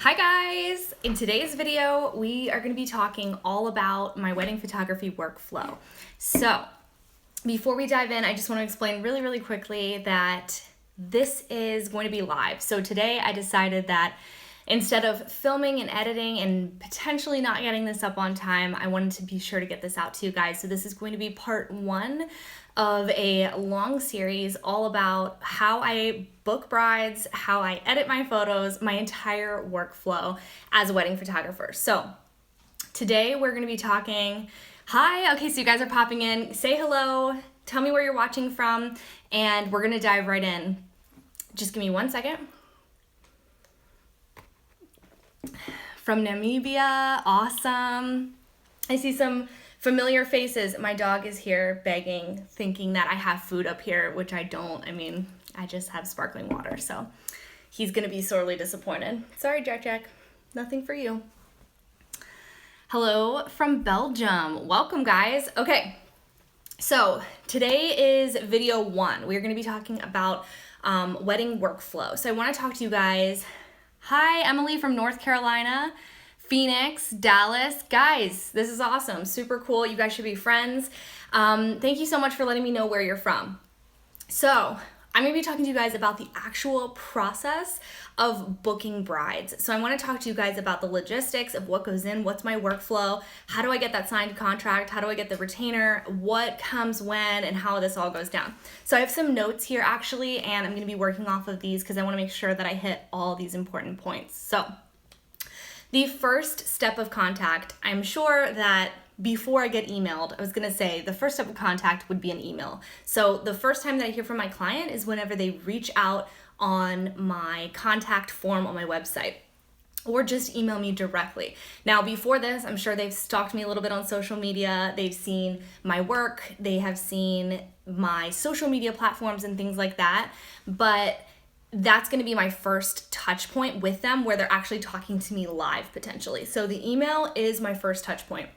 Hi guys! In today's video, we are going to be talking all about my wedding photography workflow. So, before we dive in, I just want to explain really quickly that this is going to be live. So today I decided that instead of filming and editing and potentially not getting this up on time, I wanted to be sure to get this out to you guys. So this is going to be part 1 of a long series all about how I book brides, how I edit my photos, my entire workflow as a wedding photographer. So today we're going to be talking. Hi, okay, so you guys are popping in. Say hello, tell me where you're watching from, and we're going to dive right in. Just give me 1 second. From Namibia, awesome. I see some familiar faces. My dog is here begging, thinking that I have food up here, which I don't. I mean, I just have sparkling water, so he's gonna be sorely disappointed. Sorry, Jack, nothing for you. Hello from Belgium. Welcome, guys. Okay, so today is video 1. We're gonna be talking about wedding workflow. So I wanna talk to you guys. Hi, Emily from North Carolina, Phoenix, Dallas. Guys, this is awesome. Super cool. You guys should be friends. Thank you so much for letting me know where you're from. So I'm going to be talking to you guys about the actual process of booking brides. So I want to talk to you guys about the logistics of what goes in, what's my workflow, how do I get that signed contract, how do I get the retainer, what comes when, and how this all goes down. So I have some notes here actually, and I'm going to be working off of these because I want to make sure that I hit all these important points. So the first step of contact, I'm sure that before I get emailed, I was gonna say the first step of contact would be an email. So the first time that I hear from my client is whenever they reach out on my contact form on my website, or just email me directly. Now, before this, I'm sure they've stalked me a little bit on social media. They've seen my work. They have seen my social media platforms and things like that. But that's going to be my first touch point with them where they're actually talking to me live potentially. So the email is my first touch point.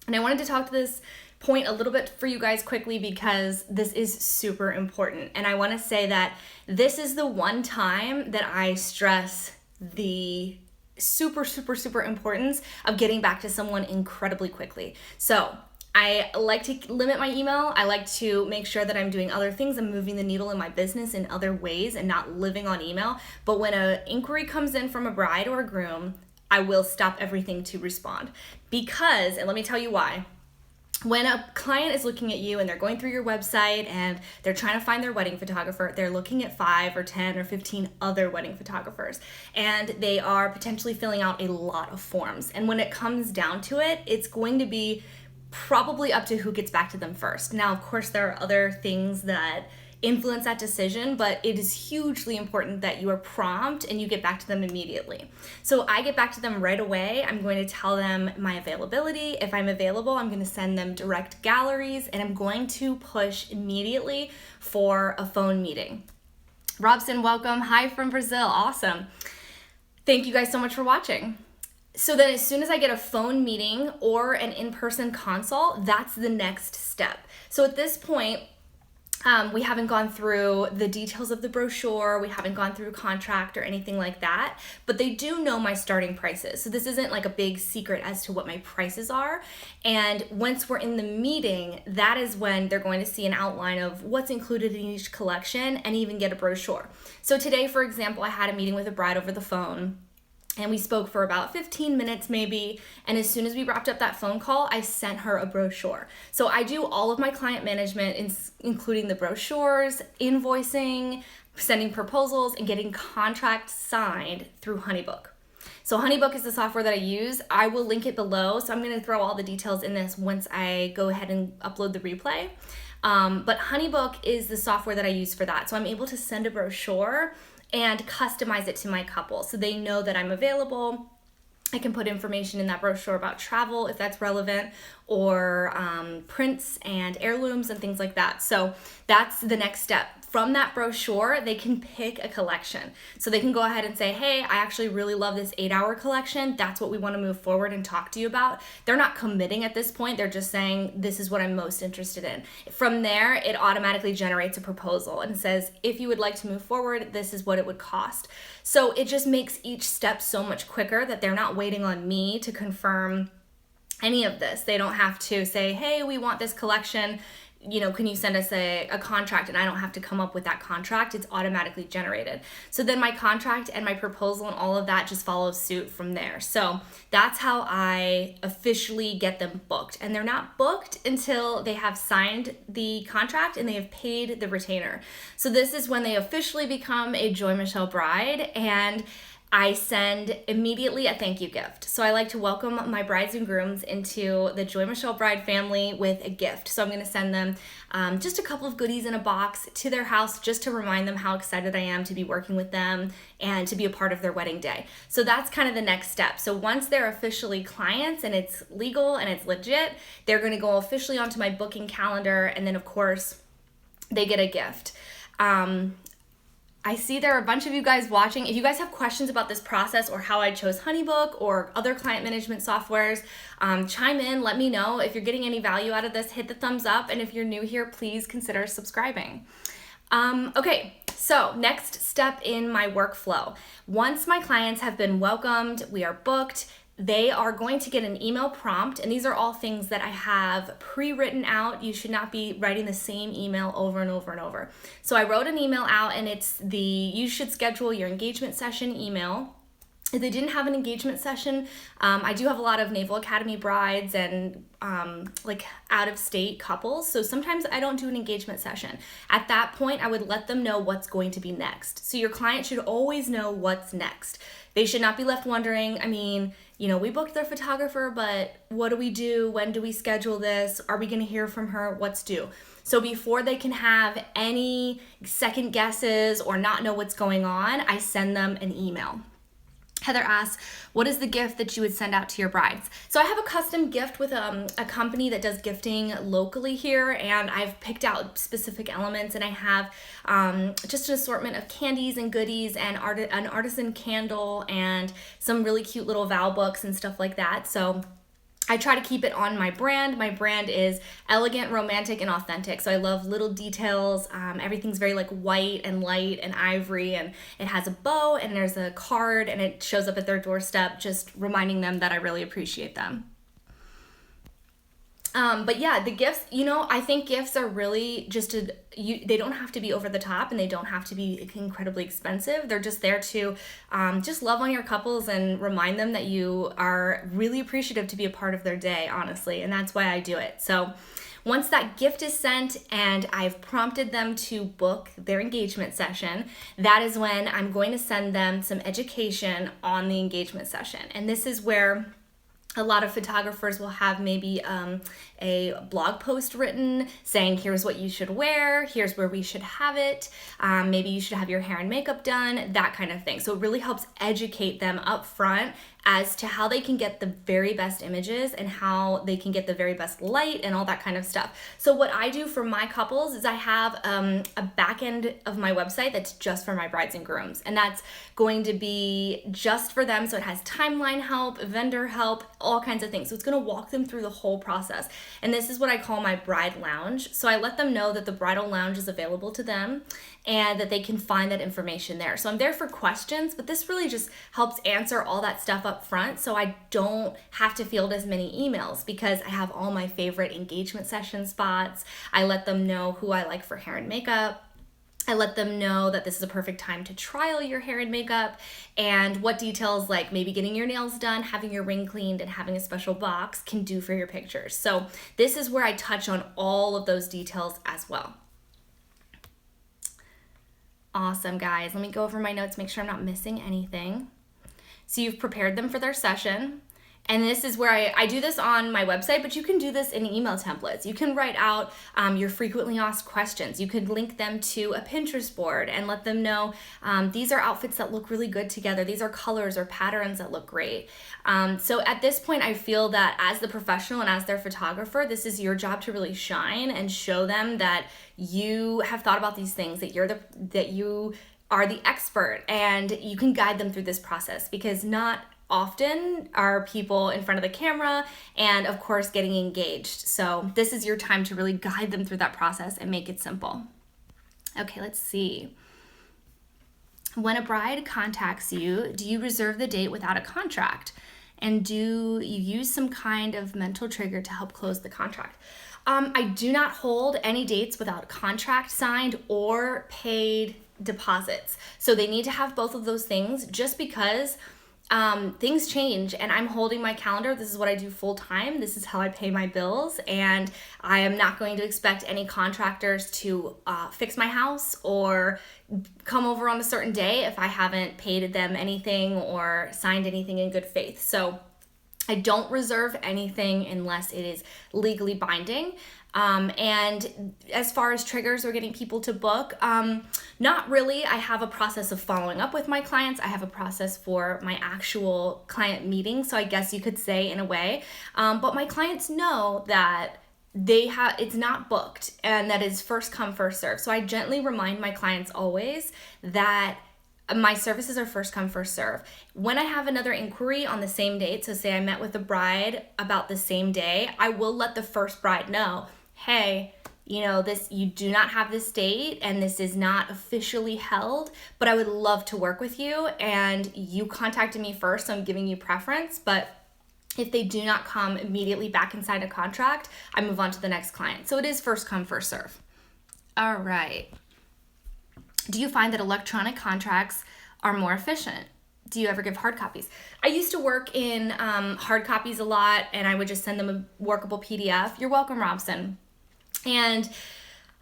And I wanted to talk to this point a little bit for you guys quickly because this is super important. And I want to say that this is the one time that I stress the super importance of getting back to someone incredibly quickly. So I like to limit my email. I like to make sure that I'm doing other things. I'm moving the needle in my business in other ways and not living on email. But when an inquiry comes in from a bride or a groom, I will stop everything to respond. Because, and let me tell you why, when a client is looking at you and they're going through your website and they're trying to find their wedding photographer, they're looking at 5 or 10 or 15 other wedding photographers, and they are potentially filling out a lot of forms. And when it comes down to it, it's going to be probably up to who gets back to them first. Now, of course, there are other things that influence that decision, but it is hugely important that you are prompt and you get back to them immediately. So I get back to them right away. I'm going to tell them my availability. If I'm available, I'm going to send them direct galleries, and I'm going to push immediately for a phone meeting. Robson, welcome. Hi from Brazil. Awesome. Thank you guys so much for watching. So then as soon as I get a phone meeting or an in-person consult, that's the next step. So at this point, we haven't gone through the details of the brochure, we haven't gone through contract or anything like that, but they do know my starting prices. So this isn't like a big secret as to what my prices are. And once we're in the meeting, that is when they're going to see an outline of what's included in each collection and even get a brochure. So today, for example, I had a meeting with a bride over the phone. And we spoke for about 15 minutes maybe. And as soon as we wrapped up that phone call, I sent her a brochure. So I do all of my client management, including the brochures, invoicing, sending proposals, and getting contracts signed through HoneyBook. So HoneyBook is the software that I use. I will link it below. So I'm going to throw all the details in this once I go ahead and upload the replay. But HoneyBook is the software that I use for that. So I'm able to send a brochure and customize it to my couple so they know that I'm available. I can put information in that brochure about travel if that's relevant, or prints and heirlooms and things like that. So that's the next step. from that brochure, they can pick a collection. So they can go ahead and say, hey, I actually really love this 8-hour collection. That's what we want to move forward and talk to you about. They're not committing at this point. They're just saying, this is what I'm most interested in. From there, it automatically generates a proposal and says, if you would like to move forward, this is what it would cost. So it just makes each step so much quicker that they're not waiting on me to confirm any of this. They don't have to say, hey, we want this collection, can you send us a contract? And I don't have to come up with that contract. It's automatically generated. So then my contract and my proposal and all of that just follows suit from there. So that's how I officially get them booked. And they're not booked until they have signed the contract and they have paid the retainer. So this is when they officially become a Joy Michelle bride, and I send immediately a thank you gift. So I like to welcome my brides and grooms into the Joy Michelle Bride family with a gift. So I'm going to send them just a couple of goodies in a box to their house just to remind them how excited I am to be working with them and to be a part of their wedding day. So that's kind of the next step. So once they're officially clients and it's legal and it's legit, they're going to go officially onto my booking calendar, and then of course they get a gift. I see there are a bunch of you guys watching. If you guys have questions about this process or how I chose HoneyBook or other client management softwares, chime in, let me know. If you're getting any value out of this, hit the thumbs up. And if you're new here, please consider subscribing. Okay, so next step in my workflow. Once my clients have been welcomed, we are booked, they are going to get an email prompt, and these are all things that I have pre-written out. You should not be writing the same email over and over and over. So I wrote an email out, and it's the you should schedule your engagement session email. If they didn't have an engagement session, I do have a lot of Naval Academy brides and like out-of-state couples. So sometimes I don't do an engagement session. At that point, I would let them know what's going to be next. So your client should always know what's next. They should not be left wondering, we booked their photographer, but what do we do? When do we schedule this? Are we going to hear from her? What's due? So before they can have any second guesses or not know what's going on, I send them an email. Heather asks, what is the gift that you would send out to your brides? So I have a custom gift with a company that does gifting locally here, and I've picked out specific elements, and I have just an assortment of candies and goodies and an artisan candle and some really cute little vow books and stuff like that. So I try to keep it on my brand. My brand is elegant, romantic, and authentic. So I love little details. Everything's very like white and light and ivory, and it has a bow and there's a card and it shows up at their doorstep, just reminding them that I really appreciate them. But yeah, the gifts, I think gifts are really just they don't have to be over the top and they don't have to be incredibly expensive. They're just there to just love on your couples and remind them that you are really appreciative to be a part of their day, honestly. And that's why I do it. So once that gift is sent and I've prompted them to book their engagement session, that is when I'm going to send them some education on the engagement session. And this is where a lot of photographers will have maybe a blog post written saying, here's what you should wear, here's where we should have it, maybe you should have your hair and makeup done, that kind of thing. So it really helps educate them up front as to how they can get the very best images and how they can get the very best light and all that kind of stuff. So what I do for my couples is I have a back end of my website that's just for my brides and grooms, and that's going to be just for them. So it has timeline help, vendor help, all kinds of things. So it's going to walk them through the whole process. And this is what I call my bride lounge. So I let them know that the bridal lounge is available to them and that they can find that information there. So I'm there for questions, but this really just helps answer all that stuff up front, so I don't have to field as many emails because I have all my favorite engagement session spots. I let them know who I like for hair and makeup. I let them know that this is a perfect time to trial your hair and makeup, and what details like maybe getting your nails done, having your ring cleaned, and having a special box can do for your pictures. So this is where I touch on all of those details as well. Awesome, guys. Let me go over my notes, make sure I'm not missing anything. So you've prepared them for their session. And this is where I do this on my website, but you can do this in email templates. You can write out your frequently asked questions. You could link them to a Pinterest board and let them know these are outfits that look really good together. These are colors or patterns that look great. So at this point, I feel that as the professional and as their photographer, this is your job to really shine and show them that you have thought about these things, that you are the expert, and you can guide them through this process, because not often are people in front of the camera and of course getting engaged. So this is your time to really guide them through that process and make it simple. Okay, let's see. When a bride contacts you, do you reserve the date without a contract? And do you use some kind of mental trigger to help close the contract? I do not hold any dates without a contract signed or paid deposits. So they need to have both of those things, just because things change and I'm holding my calendar. This is what I do full time. This is how I pay my bills, and I am not going to expect any contractors to fix my house or come over on a certain day if I haven't paid them anything or signed anything in good faith. So I don't reserve anything unless it is legally binding. And as far as triggers or getting people to book, not really. I have a process of following up with my clients. I have a process for my actual client meeting. So I guess you could say in a way, but my clients know that it's not booked and that is first come, first serve. So I gently remind my clients always that my services are first come, first serve. When I have another inquiry on the same date, so say I met with a bride about the same day, I will let the first bride know, hey, you do not have this date and this is not officially held, but I would love to work with you, and you contacted me first, so I'm giving you preference. But if they do not come immediately back and sign a contract, I move on to the next client. So it is first come, first serve. All right. Do you find that electronic contracts are more efficient? Do you ever give hard copies? I used to work in hard copies a lot, and I would just send them a workable PDF. You're welcome, Robson. And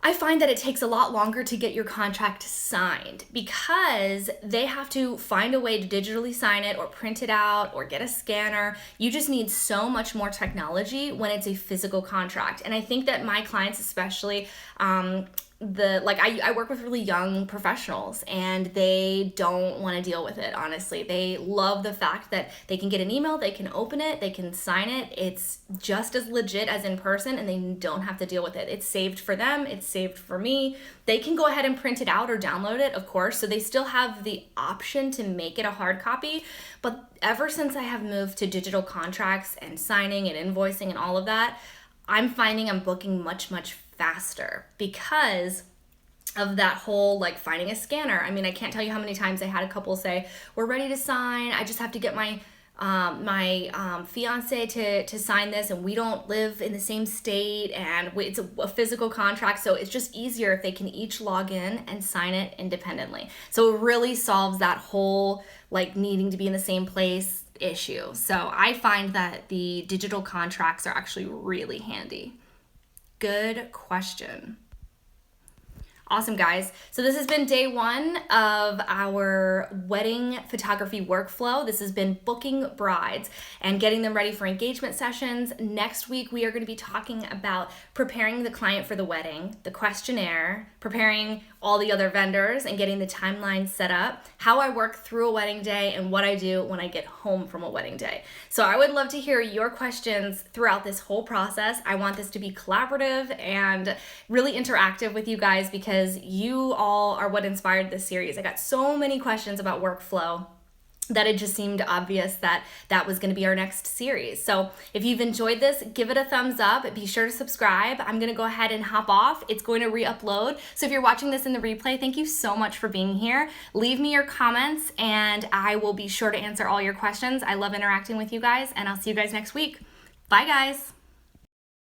I find that it takes a lot longer to get your contract signed because they have to find a way to digitally sign it or print it out or get a scanner. You just need so much more technology when it's a physical contract. And I think that my clients especially, I work with really young professionals, and they don't want to deal with it, honestly. They love the fact that they can get an email, they can open it, they can sign it. It's just as legit as in person, and they don't have to deal with it. It's saved for them, it's saved for me. They can go ahead and print it out or download it, of course, so they still have the option to make it a hard copy. But ever since I have moved to digital contracts and signing and invoicing and all of that, I'm finding I'm booking much, much faster because of that whole finding a scanner. I mean, I can't tell you how many times I had a couple say, we're ready to sign. I just have to get my fiance to sign this, and we don't live in the same state, and it's a physical contract, so it's just easier if they can each log in and sign it independently. So it really solves that whole needing to be in the same place issue. So I find that the digital contracts are actually really handy. Good question. Awesome, guys. So this has been day one of our wedding photography workflow. This has been booking brides and getting them ready for engagement sessions. Next week, we are going to be talking about preparing the client for the wedding, the questionnaire, preparing all the other vendors, and getting the timeline set up, how I work through a wedding day, and what I do when I get home from a wedding day. So I would love to hear your questions throughout this whole process. I want this to be collaborative and really interactive with you guys, because you all are what inspired this series. I got so many questions about workflow that it just seemed obvious that that was going to be our next series. So if you've enjoyed this, give it a thumbs up. Be sure to subscribe. I'm going to go ahead and hop off. It's going to re-upload. So if you're watching this in the replay, thank you so much for being here. Leave me your comments, and I will be sure to answer all your questions. I love interacting with you guys, and I'll see you guys next week. Bye, guys.